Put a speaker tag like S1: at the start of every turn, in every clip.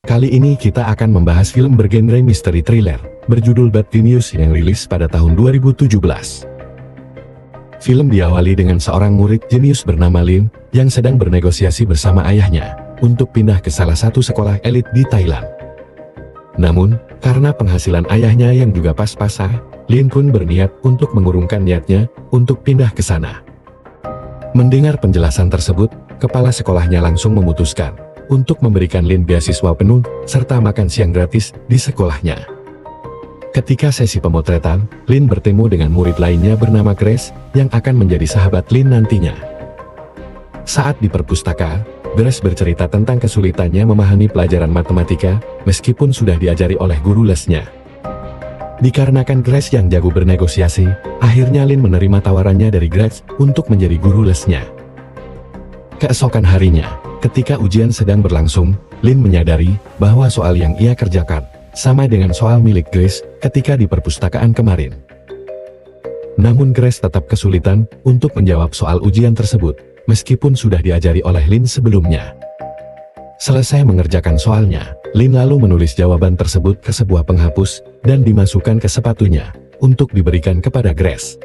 S1: Kali ini kita akan membahas film bergenre misteri thriller, berjudul Bad Genius yang rilis pada tahun 2017. Film diawali dengan seorang murid jenius bernama Lin, yang sedang bernegosiasi bersama ayahnya, untuk pindah ke salah satu sekolah elit di Thailand. Namun, karena penghasilan ayahnya yang juga pas-pasan, Lin pun berniat untuk mengurungkan niatnya, untuk pindah ke sana. Mendengar penjelasan tersebut, kepala sekolahnya langsung memutuskan untuk memberikan Lin beasiswa penuh, serta makan siang gratis di sekolahnya. Ketika sesi pemotretan, Lin bertemu dengan murid lainnya bernama Grace, yang akan menjadi sahabat Lin nantinya. Saat di perpustakaan, Grace bercerita tentang kesulitannya memahami pelajaran matematika, meskipun sudah diajari oleh guru lesnya. Dikarenakan Grace yang jago bernegosiasi, akhirnya Lin menerima tawarannya dari Grace untuk menjadi guru lesnya. Keesokan harinya, ketika ujian sedang berlangsung, Lin menyadari bahwa soal yang ia kerjakan sama dengan soal milik Grace ketika di perpustakaan kemarin. Namun Grace tetap kesulitan untuk menjawab soal ujian tersebut, meskipun sudah diajari oleh Lin sebelumnya. Selesai mengerjakan soalnya, Lin lalu menulis jawaban tersebut ke sebuah penghapus, dan dimasukkan ke sepatunya, untuk diberikan kepada Grace.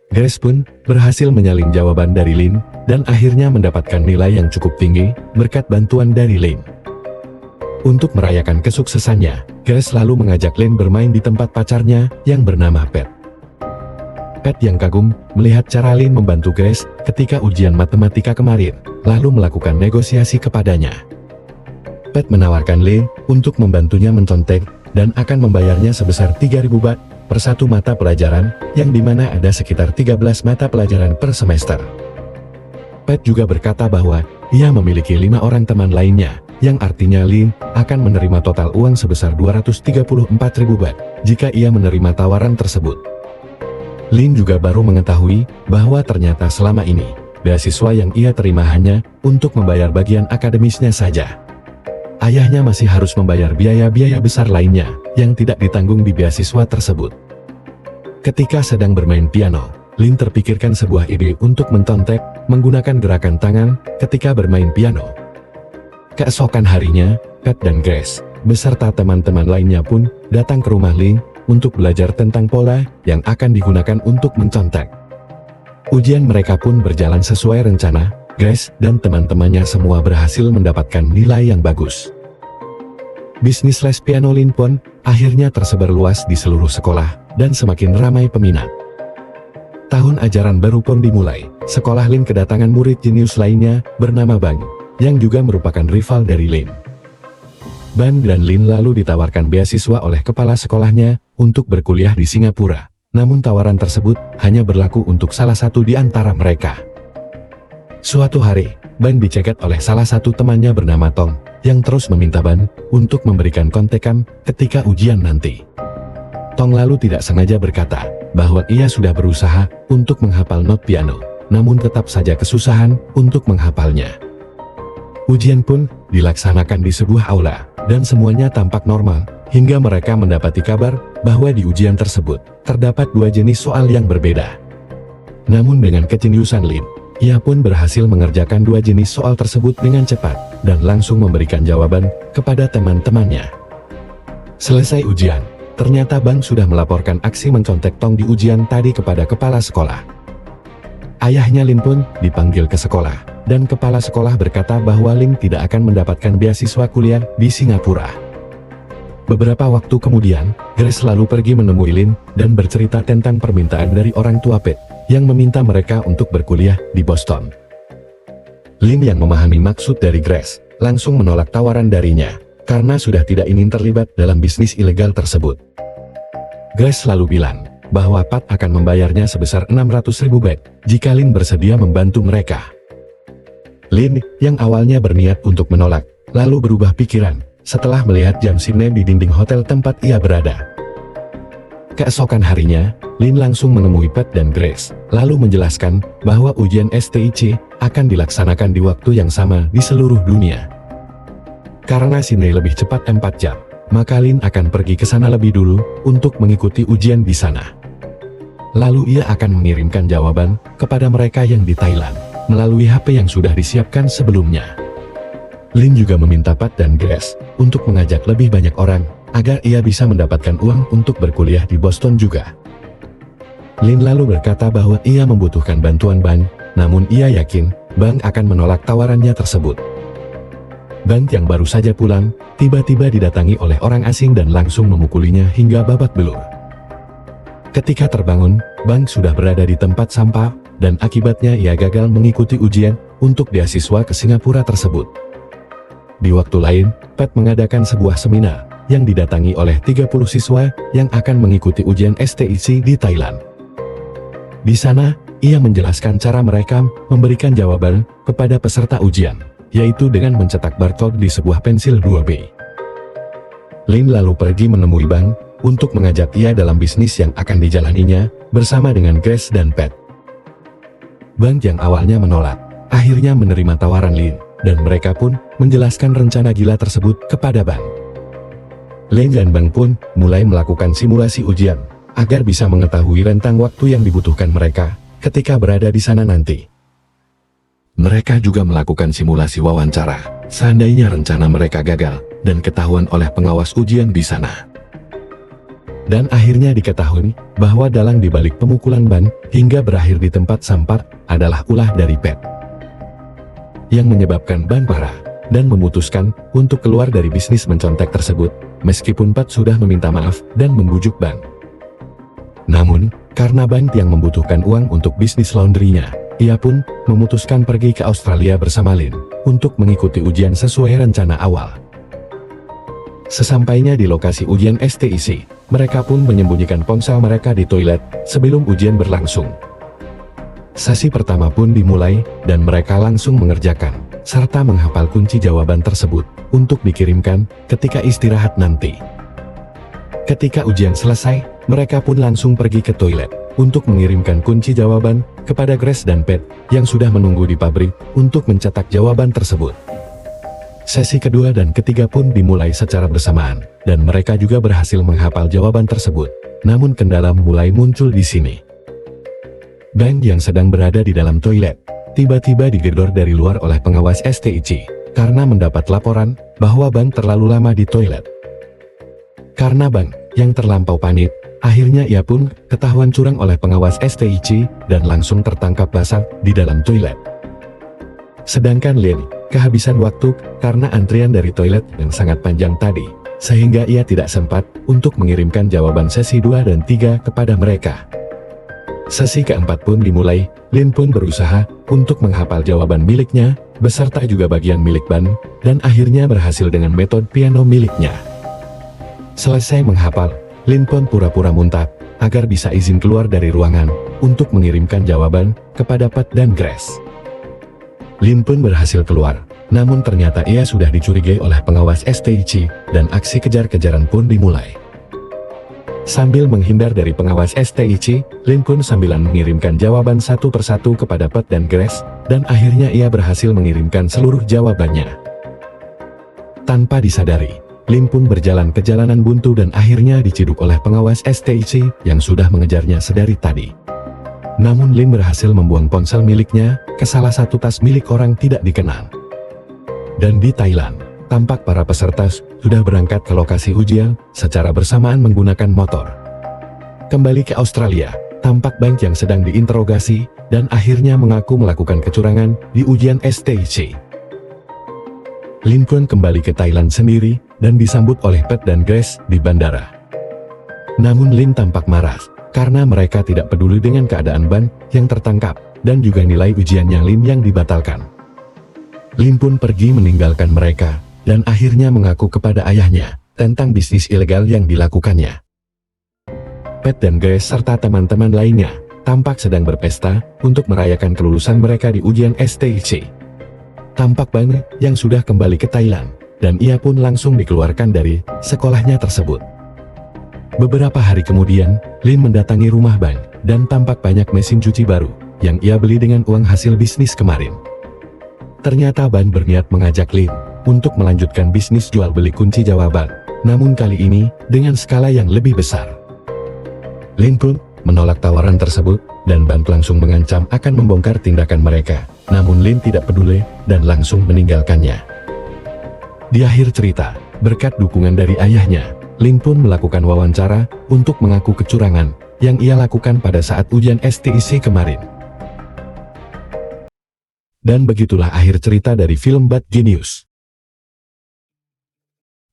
S1: Grace pun berhasil menyalin jawaban dari Lin, dan akhirnya mendapatkan nilai yang cukup tinggi, berkat bantuan dari Lin. Untuk merayakan kesuksesannya, Grace lalu mengajak Lin bermain di tempat pacarnya, yang bernama Pat. Pat yang kagum melihat cara Lin membantu Grace ketika ujian matematika kemarin, lalu melakukan negosiasi kepadanya. Pat menawarkan Lin untuk membantunya mencontek, dan akan membayarnya sebesar 3.000 baht per satu mata pelajaran, yang dimana ada sekitar 13 mata pelajaran per semester. Pat juga berkata bahwa ia memiliki 5 orang teman lainnya, yang artinya Lin akan menerima total uang sebesar 234.000 baht jika ia menerima tawaran tersebut. Lin juga baru mengetahui bahwa ternyata selama ini, beasiswa yang ia terima hanya untuk membayar bagian akademisnya saja. Ayahnya masih harus membayar biaya-biaya besar lainnya, yang tidak ditanggung di beasiswa tersebut. Ketika sedang bermain piano, Lin terpikirkan sebuah ide untuk mencontek, menggunakan gerakan tangan, ketika bermain piano. Keesokan harinya, Pat dan Grace, beserta teman-teman lainnya pun, datang ke rumah Lin, untuk belajar tentang pola yang akan digunakan untuk mencontek. Ujian mereka pun berjalan sesuai rencana. Grace dan teman-temannya semua berhasil mendapatkan nilai yang bagus. Bisnis les piano Lin pun akhirnya tersebar luas di seluruh sekolah, dan semakin ramai peminat. Tahun ajaran baru pun dimulai. Sekolah Lin kedatangan murid jenius lainnya bernama Bang, yang juga merupakan rival dari Lin. Ban dan Lin lalu ditawarkan beasiswa oleh kepala sekolahnya untuk berkuliah di Singapura. Namun tawaran tersebut hanya berlaku untuk salah satu di antara mereka. Suatu hari, Ban dicegat oleh salah satu temannya bernama Tong, yang terus meminta Ban untuk memberikan kontekan ketika ujian nanti. Tong lalu tidak sengaja berkata bahwa ia sudah berusaha untuk menghafal not piano, namun tetap saja kesusahan untuk menghafalnya. Ujian pun dilaksanakan di sebuah aula, dan semuanya tampak normal, hingga mereka mendapati kabar bahwa di ujian tersebut terdapat 2 jenis soal yang berbeda. Namun dengan kejeniusan Lin, ia pun berhasil mengerjakan 2 jenis soal tersebut dengan cepat, dan langsung memberikan jawaban kepada teman-temannya. Selesai ujian, ternyata Bang sudah melaporkan aksi mencontek Tong di ujian tadi kepada kepala sekolah. Ayahnya Lin pun dipanggil ke sekolah, dan kepala sekolah berkata bahwa Lin tidak akan mendapatkan beasiswa kuliah di Singapura. Beberapa waktu kemudian, Grace lalu pergi menemui Lin, dan bercerita tentang permintaan dari orang tua Pat, yang meminta mereka untuk berkuliah di Boston. Lin yang memahami maksud dari Grace, langsung menolak tawaran darinya, karena sudah tidak ingin terlibat dalam bisnis ilegal tersebut. Grace lalu bilang bahwa Pat akan membayarnya sebesar 600.000 baht, jika Lin bersedia membantu mereka. Lin, yang awalnya berniat untuk menolak, lalu berubah pikiran, setelah melihat jam sirine di dinding hotel tempat ia berada. Keesokan harinya, Lin langsung menemui Pat dan Grace, lalu menjelaskan bahwa ujian STIC akan dilaksanakan di waktu yang sama di seluruh dunia. Karena sirine lebih cepat 4 jam, maka Lin akan pergi ke sana lebih dulu untuk mengikuti ujian di sana. Lalu ia akan mengirimkan jawaban kepada mereka yang di Thailand melalui HP yang sudah disiapkan sebelumnya. Lin juga meminta Pat dan Grace untuk mengajak lebih banyak orang agar ia bisa mendapatkan uang untuk berkuliah di Boston juga. Lin lalu berkata bahwa ia membutuhkan bantuan bank, namun ia yakin bank akan menolak tawarannya tersebut. Bank yang baru saja pulang, tiba-tiba didatangi oleh orang asing dan langsung memukulinya hingga babak belur. Ketika terbangun, bank sudah berada di tempat sampah, dan akibatnya ia gagal mengikuti ujian untuk beasiswa ke Singapura tersebut. Di waktu lain, Pat mengadakan sebuah seminar yang didatangi oleh 30 siswa yang akan mengikuti ujian STIC di Thailand. Di sana, ia menjelaskan cara mereka memberikan jawaban kepada peserta ujian, yaitu dengan mencetak barcode di sebuah pensil 2B. Lin lalu pergi menemui bank untuk mengajak ia dalam bisnis yang akan dijalaninya bersama dengan Grace dan Pat. Bank yang awalnya menolak, akhirnya menerima tawaran Lin, dan mereka pun menjelaskan rencana gila tersebut kepada bank. Lin dan bank pun mulai melakukan simulasi ujian agar bisa mengetahui rentang waktu yang dibutuhkan mereka ketika berada di sana nanti. Mereka juga melakukan simulasi wawancara seandainya rencana mereka gagal dan ketahuan oleh pengawas ujian di sana. Dan akhirnya diketahui bahwa dalang dibalik pemukulan ban hingga berakhir di tempat sampah adalah ulah dari Pat, yang menyebabkan ban marah dan memutuskan untuk keluar dari bisnis mencontek tersebut, meskipun Pat sudah meminta maaf dan membujuk bank. Namun, karena bank yang membutuhkan uang untuk bisnis laundrynya, ia pun memutuskan pergi ke Australia bersama Lin untuk mengikuti ujian sesuai rencana awal. Sesampainya di lokasi ujian STIC, mereka pun menyembunyikan ponsel mereka di toilet sebelum ujian berlangsung. Sesi pertama pun dimulai, dan mereka langsung mengerjakan, serta menghafal kunci jawaban tersebut untuk dikirimkan ketika istirahat nanti. Ketika ujian selesai, mereka pun langsung pergi ke toilet untuk mengirimkan kunci jawaban kepada Grace dan Pat yang sudah menunggu di pabrik untuk mencetak jawaban tersebut. Sesi kedua dan ketiga pun dimulai secara bersamaan, dan mereka juga berhasil menghafal jawaban tersebut. Namun kendala mulai muncul di sini. Bank yang sedang berada di dalam toilet tiba-tiba digedor dari luar oleh pengawas STIC karena mendapat laporan bahwa bank terlalu lama di toilet. Karena bank yang terlampau panik, akhirnya ia pun ketahuan curang oleh pengawas STIC dan langsung tertangkap basah di dalam toilet. Sedangkan Lin kehabisan waktu karena antrian dari toilet yang sangat panjang tadi, sehingga ia tidak sempat untuk mengirimkan jawaban sesi 2 dan 3 kepada mereka. Sesi keempat pun dimulai, Lin pun berusaha untuk menghafal jawaban miliknya, beserta juga bagian milik ban, dan akhirnya berhasil dengan metode piano miliknya. Selesai menghafal, Lin pun pura-pura muntah, agar bisa izin keluar dari ruangan, untuk mengirimkan jawaban kepada Pat dan Grace. Lin pun berhasil keluar, namun ternyata ia sudah dicurigai oleh pengawas STIC, dan aksi kejar-kejaran pun dimulai. Sambil menghindar dari pengawas STIC, Lin pun sambilan mengirimkan jawaban satu persatu kepada Pat dan Grace, dan akhirnya ia berhasil mengirimkan seluruh jawabannya. Tanpa disadari, Lin pun berjalan ke jalanan buntu dan akhirnya diciduk oleh pengawas STIC yang sudah mengejarnya sedari tadi. Namun Lin berhasil membuang ponsel miliknya ke salah satu tas milik orang tidak dikenal. Dan di Thailand, tampak para peserta sudah berangkat ke lokasi ujian secara bersamaan menggunakan motor. Kembali ke Australia, tampak bank yang sedang diinterogasi dan akhirnya mengaku melakukan kecurangan di ujian STIC. Lin pun kembali ke Thailand sendiri dan disambut oleh Pat dan Grace di bandara. Namun Lin tampak marah karena mereka tidak peduli dengan keadaan ban yang tertangkap dan juga nilai ujiannya Lin yang dibatalkan. Lin pun pergi meninggalkan mereka dan akhirnya mengaku kepada ayahnya tentang bisnis ilegal yang dilakukannya. Pat dan Grace serta teman-teman lainnya tampak sedang berpesta untuk merayakan kelulusan mereka di ujian STIC. Tampak banget yang sudah kembali ke Thailand, dan ia pun langsung dikeluarkan dari sekolahnya tersebut. Beberapa hari kemudian, Lin mendatangi rumah bank, dan tampak banyak mesin cuci baru, yang ia beli dengan uang hasil bisnis kemarin. Ternyata bank berniat mengajak Lin untuk melanjutkan bisnis jual beli kunci jawaban, namun kali ini dengan skala yang lebih besar. Lin pun menolak tawaran tersebut, dan bank langsung mengancam akan membongkar tindakan mereka. Namun Lin tidak peduli, dan langsung meninggalkannya. Di akhir cerita, berkat dukungan dari ayahnya, Lin pun melakukan wawancara untuk mengaku kecurangan yang ia lakukan pada saat ujian STIC kemarin. Dan begitulah akhir cerita dari film Bad Genius.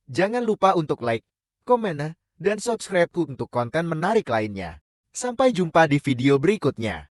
S2: Jangan lupa untuk like, komen, dan subscribe untuk konten menarik lainnya. Sampai jumpa di video berikutnya.